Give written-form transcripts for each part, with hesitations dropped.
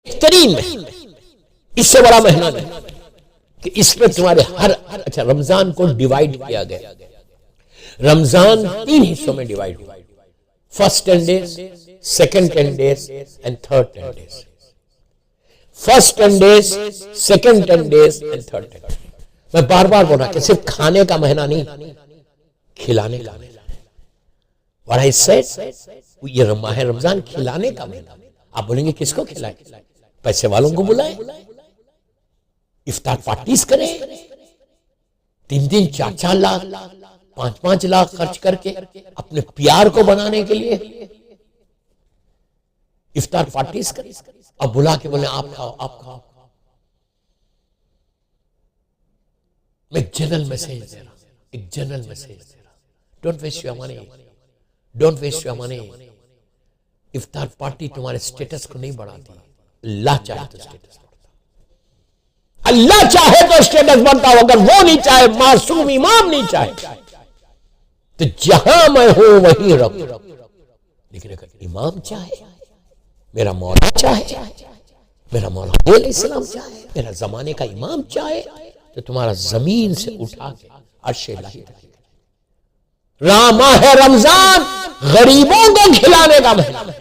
बेहतरीन महीना, इससे बड़ा महीना नहीं कि इसमें तुम्हारे हर अच्छा, रमजान को डिवाइड किया गया। रमजान 3 हिस्सों में डिवाइड हुआ, first 10 days, second 10 days and third 10 days. First 10 days, second 10 days and third 10 days. मैं बार बार बोल रहा कि सिर्फ खाने का महीना नहीं, खिलाने का महीना है। What I said, ये माहे रमजान खिलाने का महीना। आप बोलेंगे किसको खिलाए? पैसे वालों को बुलाए, इफ्तार पार्टीज करें, 3-3, 4-4 लाख, 5-5 लाख खर्च करके अपने प्यार को बनाने के लिए इफ्तार पार्टीज करें और बुला के बोले आप खाओ, आप खाओ। मैं एक जनरल मैसेज दे रहा हूं, एक जनरल मैसेज दे रहा हूं। Don't waste your money, don't waste your money. इफ्तार पार्टी तुम्हारे स्टेटस को नहीं बढ़ाती। अल्लाह चाहे तो स्टेटस बढ़ता, अल्लाह चाहे तो स्टेटस बढ़ता हो। अगर वो नहीं चाहे, मासूम इमाम नहीं चाहे, तो जहां मैं हूं वहीं रहूं। लेकिन अगर इमाम चाहे, मेरा मौला चाहे, मेरा मौला इस्लाम चाहे, मेरा जमाने का इमाम चाहे, तो तुम्हारा जमीन से उठा के अर्शे इलाही तक। माहे रमजान गरीबों को खिलाने का महीना।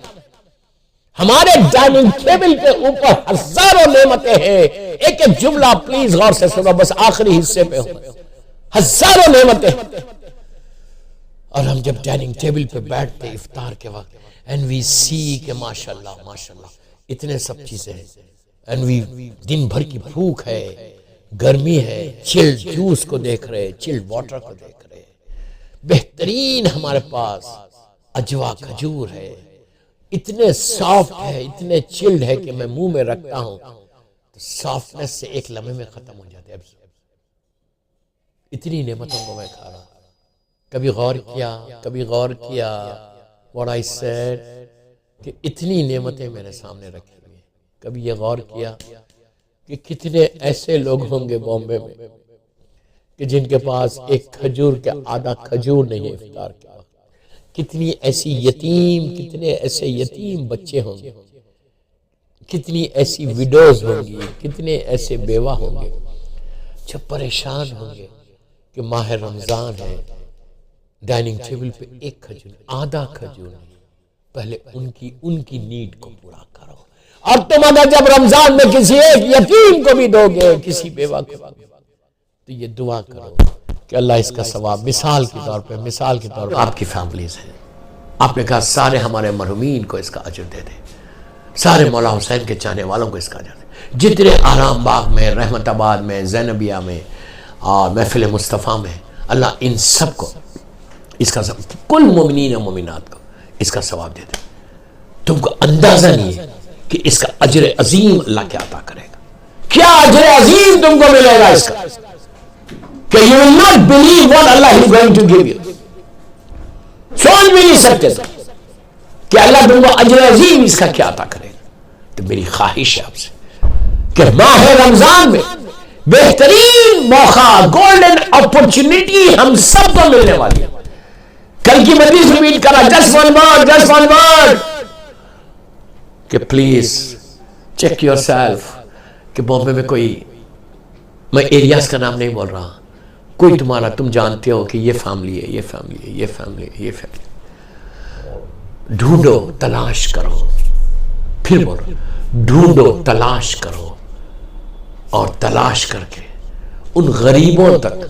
हमारे डाइनिंग टेबल के ऊपर हजारों नेमतें हैं। एक एक जुमला प्लीज गौर से सुनो, बस आखिरी हिस्से पे हो। हजारों नेमतें, और हम जब डाइनिंग टेबल पे बैठते इफ्तार के वक्त, एंड वी सी के माशाल्लाह माशाल्लाह इतने सब चीजें हैं, एंड वी दिन भर की भूख है, गर्मी है, चिल्ड जूस को देख रहे, चिल्ड वाटर को देख रहे, बेहतरीन हमारे पास अजवा खजूर है, इतने सॉफ्ट है, इतने चिल्ड है कि मैं मुंह में रखता हूं तो सॉफ्टनेस से एक लम्हे में खत्म हो जाते हैं। इतनी नेमतों को मैं खा रहा। कभी गौर किया व्हाट आई सेड, कि इतनी नेमतें मेरे सामने रखी हुई हैं। कभी ये गौर किया कि कितने ऐसे लोग होंगे बॉम्बे में कि जिनके पास एक खजूर के आधा खजूर नहीं है इफ्तार के वक्त। कितनी ऐसी यतीम, कितने ऐसे यतीम बच्चे होंगे, कितनी ऐसी विडोज होंगी, कितने ऐसे बेवा होंगे जो परेशान होंगे कि माह रमजान है, डाइनिंग टेबल पे एक खजूर, आधा खजूर नहीं। पहले उनकी नीड को पूरा करो। और तुम अगर जब रमजान में किसी एक यतीम को भी दोगे, किसी बेवा को, तो ये दुआ करो कि अल्लाह इसका सवाब मिसाल के तौर पे आपकी फैमिलीज है। आपने कहा सारे हमारे मरहूमीन को इसका अजर दे दे, सारे मौला हुसैन के चाहने वालों को इसका अजर दे। जितने आराम बाग में, रहमताबाद में, ज़ैनबिया में और महफिल मुस्तफ़ा में, अल्लाह इन सब को इसका कुल मोमिनीन और मोमिनात को इसका सवाब दे दे। तुमको अंदाजा नहीं है कि इसका अजर अजीम अल्लाह क्या अता करेगा। क्या अजर अजीम तुमको मिलेगा इसका, कि you will not believe what Allah is going to give you. सोच भी नहीं सकते कि अल्लाह तुमको अजर अजीम इसका क्या अता करेगा। तो मेरी ख्वाहिश है आपसे कि माह रमजान में बेहतरीन मौका, गोल्डन अपॉर्चुनिटी हम सबको मिलने वाली है। कल की मजलिस रिपीट करा, जस्ट वन वर्ड कि प्लीज चेक योरसेल्फ कि बॉम्बे में कोई, मैं एरियाज का नाम नहीं बोल रहा, कोई तुम्हारा तुम जानते हो कि ये फैमिली है, ये फैमिली है, ये फैमिली है, ये फैमिली। ढूंढो, तलाश करो, फिर बोलो ढूंढो, तलाश करो, और तलाश करके उन गरीबों तक,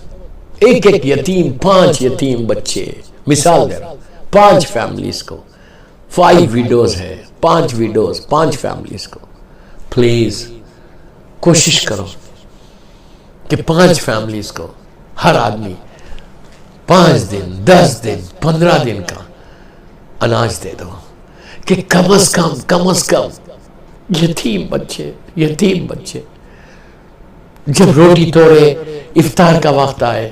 एक एक यतीम, 5 यतीम बच्चे, मिसाल दे रहा, 5 फैमिलीज को, 5 विडोज है, 5 विडोज, 5 फैमिलीज को प्लीज कोशिश करो कि 5 फैमिलीज को हर आदमी 5 दिन, 10 दिन, 15 दिन का अनाज दे दो, कि कम अज कम यतीम बच्चे जब रोटी तोड़े, इफ्तार का वक्त आए,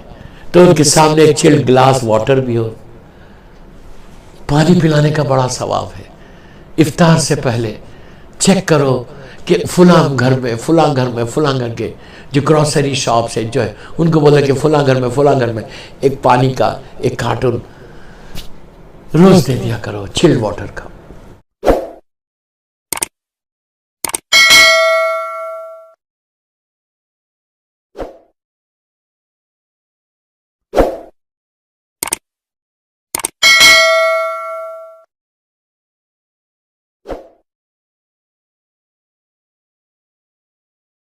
तो उनके सामने एक चिल्ड ग्लास वाटर भी हो। पानी पिलाने का बड़ा सवाब है। इफ्तार से पहले चेक करो कि फुला घर के जो ग्रोसरी शॉप है जो है, उनको बोला कि फुला घर में एक पानी का एक कार्टून रोज दे दिया करो, चिल्ड वाटर का।